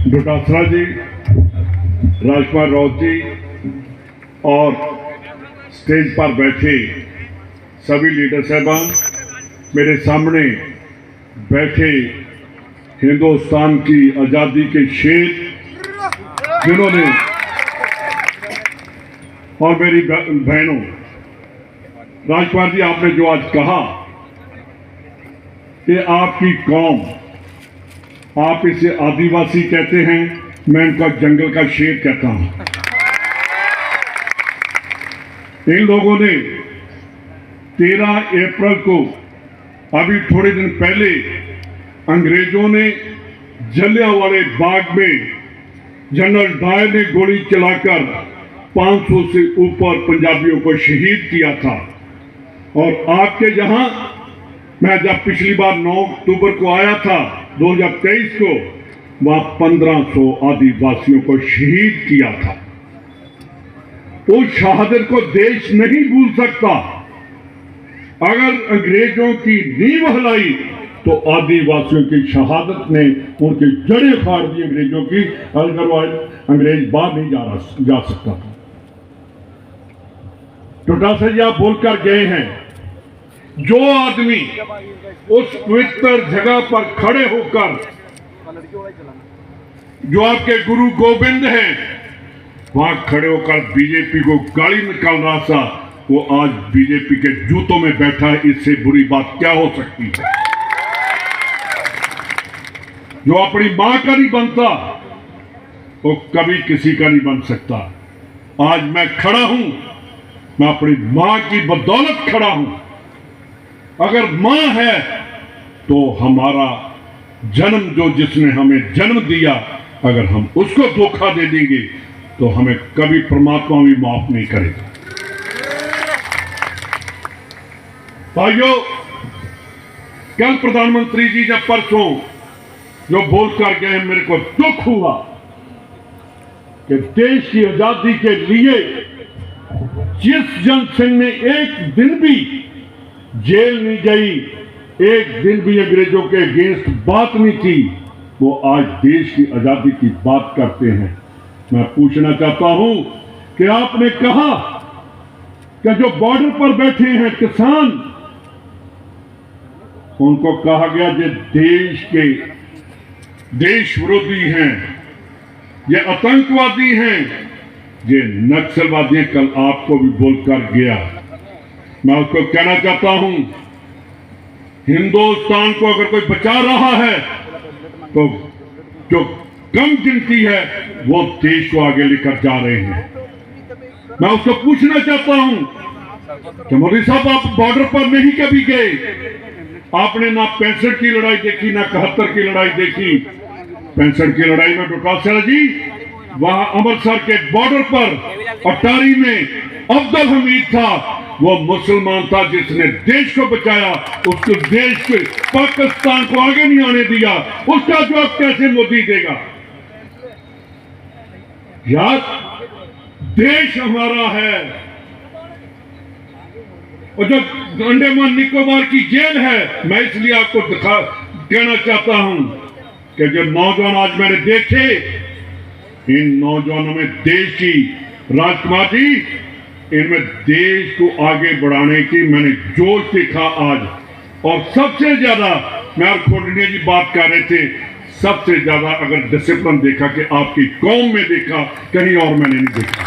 डोटासरा जी, राजकुमार राउत जी और स्टेज पर बैठे सभी लीडर साहबान, मेरे सामने बैठे हिंदुस्तान की आज़ादी के शेर जिन्होंने, और मेरी बहनों, राजकुमार जी आपने जो आज कहा कि आपकी कौम, आप इसे आदिवासी कहते हैं, मैं इनका जंगल का शेर कहता हूं। इन लोगों ने 13 अप्रैल को, अभी थोड़े दिन पहले, अंग्रेजों ने जलियांवाले बाग में जनरल डायर ने गोली चलाकर 500 से ऊपर पंजाबियों को शहीद किया था। और आपके यहां मैं जब पिछली बार 9 अक्टूबर को आया था 2023 को, वहां 1500 आदिवासियों को शहीद किया था। उस शहादत को देश नहीं भूल सकता। अगर अंग्रेजों की नींव हिलाई तो आदिवासियों की शहादत ने उनकी जड़ें फाड़ दी अंग्रेजों की, अगर अंग्रेज बाहर नहीं जा सकता था। डोटासरा जी आप बोलकर गए हैं, जो आदमी उस पवित्र जगह पर खड़े होकर, जो आपके गुरु गोविंद हैं, वहां खड़े होकर बीजेपी को गाली निकाल रहा था, वो आज बीजेपी के जूतों में बैठा है। इससे बुरी बात क्या हो सकती है? जो अपनी मां का नहीं बनता वो कभी किसी का नहीं बन सकता। आज मैं खड़ा हूं, मैं अपनी मां की बदौलत खड़ा हूं। अगर मां है तो हमारा जन्म, जो जिसने हमें जन्म दिया, अगर हम उसको धोखा दे देंगे तो हमें कभी परमात्मा भी माफ नहीं करेगा। भाइयों, कल प्रधानमंत्री जी जब परसों जो बोलकर गए, मेरे को दुख हुआ कि देश की आजादी के लिए जिस जनसंघ ने एक दिन भी जेल नहीं गई, एक दिन भी अंग्रेजों के अगेंस्ट बात नहीं की, वो आज देश की आजादी की बात करते हैं। मैं पूछना चाहता हूं कि आपने कहा कि जो बॉर्डर पर बैठे हैं किसान, उनको कहा गया कि देश के देश विरोधी हैं, ये आतंकवादी हैं, ये नक्सलवादी हैं। कल आपको भी बोलकर गया। मैं उसको कहना चाहता हूं, हिंदुस्तान को अगर कोई बचा रहा है तो जो कम गिनती है वो देश को आगे लेकर जा रहे हैं। मैं उसको पूछना चाहता हूं कि मोदी साहब, आप बॉर्डर पर नहीं कभी गए, आपने ना 65 की लड़ाई देखी, ना 71 की लड़ाई देखी। 65 की लड़ाई में डोटासरा जी वहां अमृतसर के बॉर्डर पर अटारी में अब्दुल हमीद था, वो मुसलमान था जिसने देश को बचाया, उसको देश के पाकिस्तान को आगे नहीं आने दिया। उसका जवाब कैसे मोदी देगा? यार, देश हमारा है। और जब अंडमान निकोबार की जेल है, मैं इसलिए आपको कहना चाहता हूं कि जो नौजवान आज मैंने देखे, इन नौजवानों में देश की, राजकुमार जी, इनमें देश को आगे बढ़ाने की मैंने जोश देखा आज। और सबसे ज्यादा, मैं और खोडनिया जी बात कर रहे थे, सबसे ज्यादा अगर डिसिप्लिन देखा कि आपकी कौम में देखा, कहीं और मैंने नहीं देखा।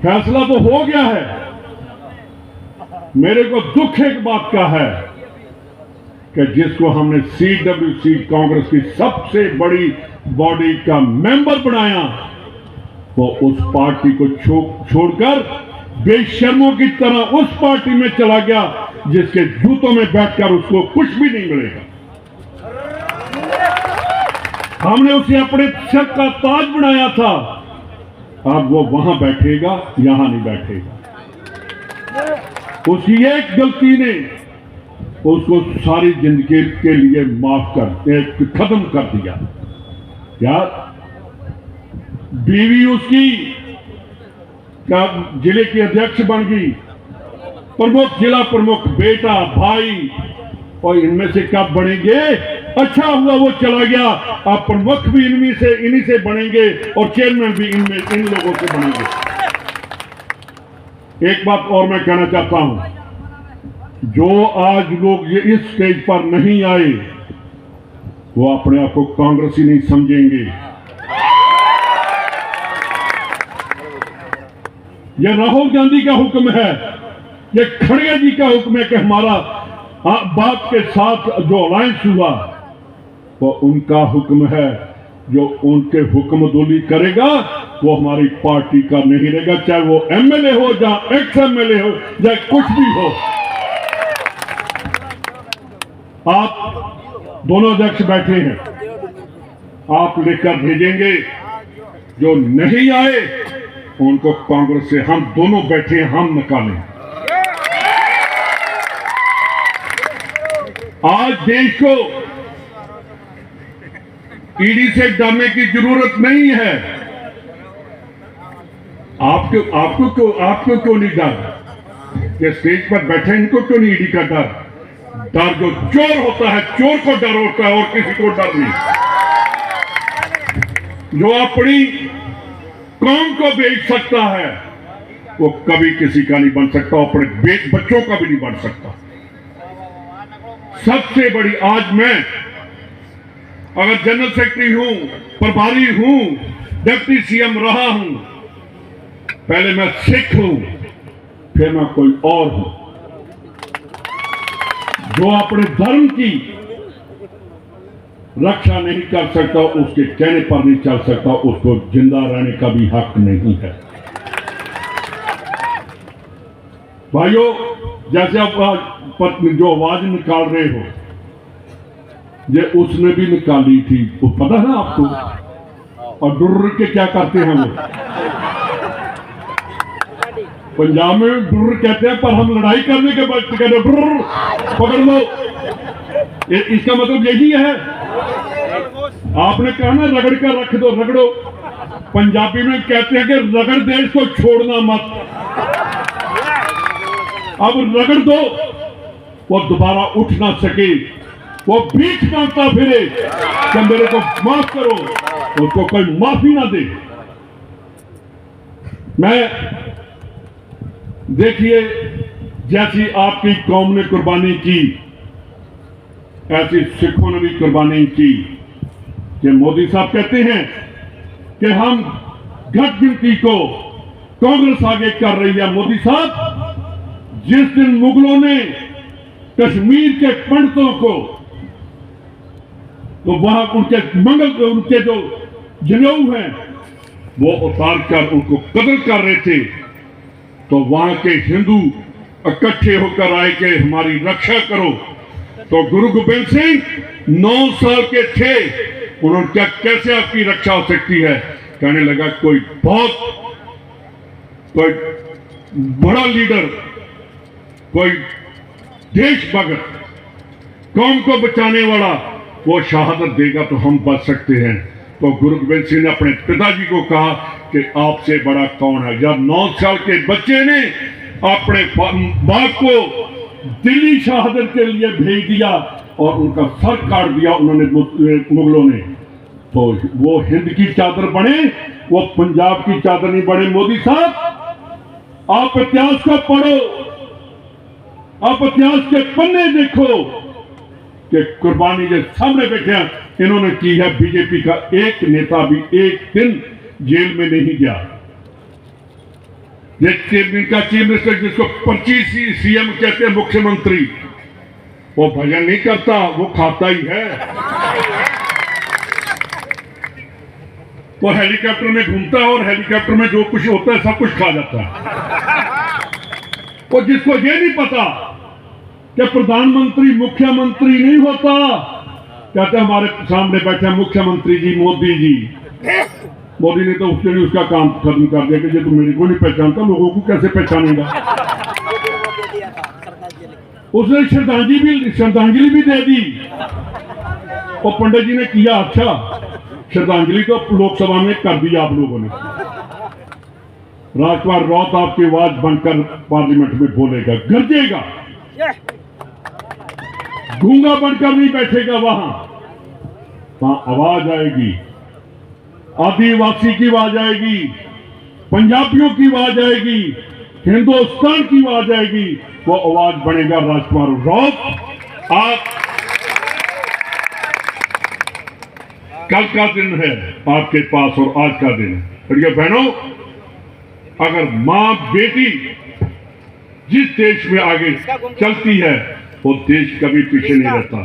फैसला तो हो गया है। मेरे को दुख एक बात का है कि जिसको हमने CWC कांग्रेस की सबसे बड़ी बॉडी का मेंबर बनाया, वो उस पार्टी को छोड़कर बेशर्मों की तरह उस पार्टी में चला गया जिसके जूतों में बैठकर उसको कुछ भी नहीं मिलेगा। हमने उसे अपने सर का ताज बनाया था, अब वो वहां बैठेगा, यहां नहीं बैठेगा। उसकी एक गलती ने उसको सारी जिंदगी के लिए माफ कर खत्म कर दिया। यार, बीवी उसकी जिले की अध्यक्ष बन गई, प्रमुख, जिला प्रमुख, बेटा, भाई, और इनमें से कब बनेंगे? अच्छा हुआ वो चला गया, आप प्रमुख भी इन्हीं से बनेंगे और चेयरमैन भी इन लोगों से बनेंगे। एक बात और मैं कहना चाहता हूं, जो आज लोग ये इस स्टेज पर नहीं आए वो अपने आप को कांग्रेसी नहीं समझेंगे। ये राहुल गांधी का हुक्म है, ये खड़गे जी का हुक्म है कि हमारा बाप के साथ जो अलायंस हुआ वो उनका हुक्म है। जो उनके हुक्म दोली करेगा वो हमारी पार्टी का नहीं रहेगा, चाहे वो एमएलए हो या एक्स एमएलए हो या कुछ भी हो। आप दोनों अध्यक्ष बैठे हैं, आप लेकर भेजेंगे। जो नहीं आए उनको कांग्रेस से हम दोनों बैठे हम निकालें। आज देश को ईडी से डरने की जरूरत नहीं है। आपको क्यों नहीं डर? ये स्टेज पर बैठे इनको क्यों नहीं ईडी का डर? डर जो चोर होता है, चोर को डर होता है और किसी को डर नहीं। जो अपनी कौम को बेच सकता है वो कभी किसी का नहीं बन सकता, अपने बच्चों का भी नहीं बन सकता। सबसे बड़ी, आज मैं अगर जनरल सेक्रेटरी हूं, प्रभारी हूं, डिप्टी सीएम रहा हूं, पहले मैं सिख हूं, फिर मैं कोई और हूं। जो अपने धर्म की रक्षा नहीं कर सकता, उसके कहने पर नहीं चल सकता, उसको जिंदा रहने का भी हक नहीं है। भाइयों, जैसे आप पत्नी जो आवाज निकाल रहे हो, ये उसने भी निकाली थी, वो पता है आपको? और डुर्र के क्या करते हैं वो? पंजाब में डुर्र कहते हैं, पर हम लड़ाई करने के बाद कहते हैं डुर्र पकड़ लो। इसका मतलब यही है। आपने कहा ना रगड़ कर रख दो, रगड़ो। पंजाबी में कहते हैं कि रगड़ दे इसको, छोड़ना मत। अब रगड़ दो, वो दोबारा उठ ना सके, वो बीच मांगता फिरे कि मेरे को माफ करो, उसको कोई माफी ना दे। मैं देखिए, जैसी आपकी कौम ने कुर्बानी की, ऐसी सिखों ने भी कुर्बानी की। कि मोदी साहब कहते हैं कि हम घट गिनती को कांग्रेस आगे कर रही है। मोदी साहब, जिस दिन मुगलों ने कश्मीर के पंडितों को, तो वहां उनके जो जनेऊ हैं वो उतार कर उनको कत्ल कर रहे थे, तो वहां के हिंदू इकट्ठे होकर आए कि हमारी रक्षा करो। तो गुरु गोबिंद सिंह 9 साल के थे, उन्होंने क्या कैसे आपकी रक्षा हो सकती है? कहने लगा कोई बड़ा लीडर, कोई देशभक्त, कौम को बचाने वाला, वो शहादत देगा तो हम बच सकते हैं। तो गुरु गोबिंद सिंह ने अपने पिताजी को कहा कि आपसे बड़ा कौन है? जब 9 साल के बच्चे ने अपने बाप को दिल्ली शहादत के लिए भेज दिया और उनका सर काट दिया उन्होंने मुगलों ने, तो वो हिंद की चादर बने, वो पंजाब की चादर नहीं बने। मोदी साहब, आप इतिहास को पढ़ो, आप इतिहास के पन्ने देखो कि कुर्बानी जो सामने बैठे हैं इन्होंने की है। बीजेपी का एक नेता भी एक दिन जेल में नहीं गया। इनका चीफ मिनिस्टर, जिसको 25 सीएम कहते हैं, मुख्यमंत्री, वो भजन नहीं करता, वो खाता ही है। वो हेलीकॉप्टर में घूमता है और हेलीकॉप्टर में जो कुछ होता है सब कुछ खा जाता है। और जिसको ये नहीं पता कि प्रधानमंत्री मुख्यमंत्री नहीं होता, कहते हमारे सामने बैठे मुख्यमंत्री जी, मोदी जी। मोदी ने तो उसके लिए उसका काम खत्म कर दिया कि ये तो मेरे को नहीं पहचानता, लोगों को कैसे पहचानेगा। उसने श्रद्धांजलि भी दे दी। और पंडित जी ने किया, अच्छा श्रद्धांजलि तो लोकसभा में कर दी आप लोगों ने। राजपाल रौत आपकी आवाज बनकर पार्लियामेंट में बोलेगा, गरजेगा। गूंगा बनकर नहीं बैठेगा वहां आवाज आएगी, आदिवासी की आवाज आएगी, पंजाबियों की आवाज आएगी, हिंदुस्तान की आवाज आएगी। वो आवाज बनेगा राजकुमार राउत। आप कल का दिन है आपके पास और आज का दिन है। भैया बहनों, अगर मां बेटी जिस देश में आगे चलती है वो देश कभी पीछे नहीं रहता।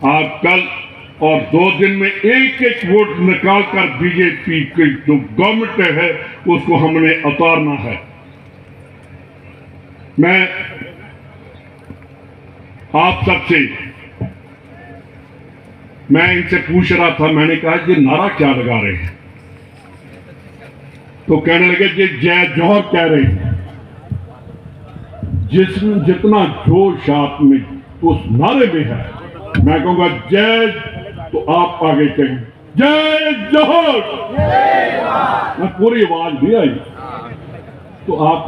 आप कल और 2 दिन में एक एक वोट निकाल कर बीजेपी की जो गवर्नमेंट है उसको हमने उतारना है। मैं आप सबसे मैं इनसे पूछ रहा था, मैंने कहा ये नारा क्या लगा रहे हैं? तो कहने लगे ये जय जोहर कह रहे हैं। जितना जोश आप में उस नारे में है, मैं कहूंगा जय, तो आप आगे कहें जय जोहर। मैं पूरी आवाज भी आई तो आप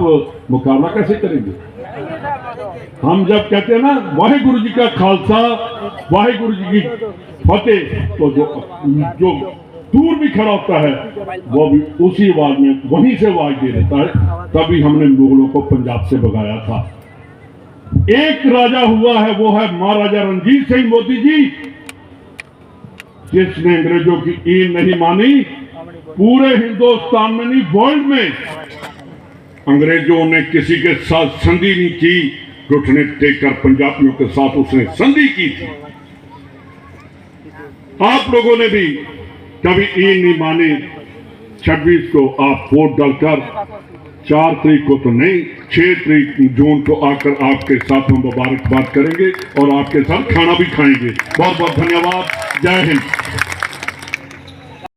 मुकाबला कैसे करेंगे? हम जब कहते हैं ना वाहिगुरु जी का खालसा वाहिगुरु जी की फतेह, तो जो दूर भी खड़ा होता है वो भी उसी आवाज में वहीं से आवाज दे देता है। तभी हमने मुगलों को पंजाब से भगाया था। एक राजा हुआ है, वो है महाराजा रणजीत सिंह मोदी जी, जिसने अंग्रेजों की ईद नहीं मानी। पूरे हिंदुस्तान में नहीं, वर्ल्ड में अंग्रेजों ने किसी के साथ संधि नहीं की, घुटने टेककर पंजाबियों के साथ उसने संधि की थी। आप लोगों ने भी कभी ईद नहीं मानी। 26 को आप वोट डालकर 4 तारीख को तो नहीं, 6 जून को आकर आपके साथ हम मुबारकबाद करेंगे और आपके साथ खाना भी खाएंगे। बहुत बहुत धन्यवाद। जय हिंद।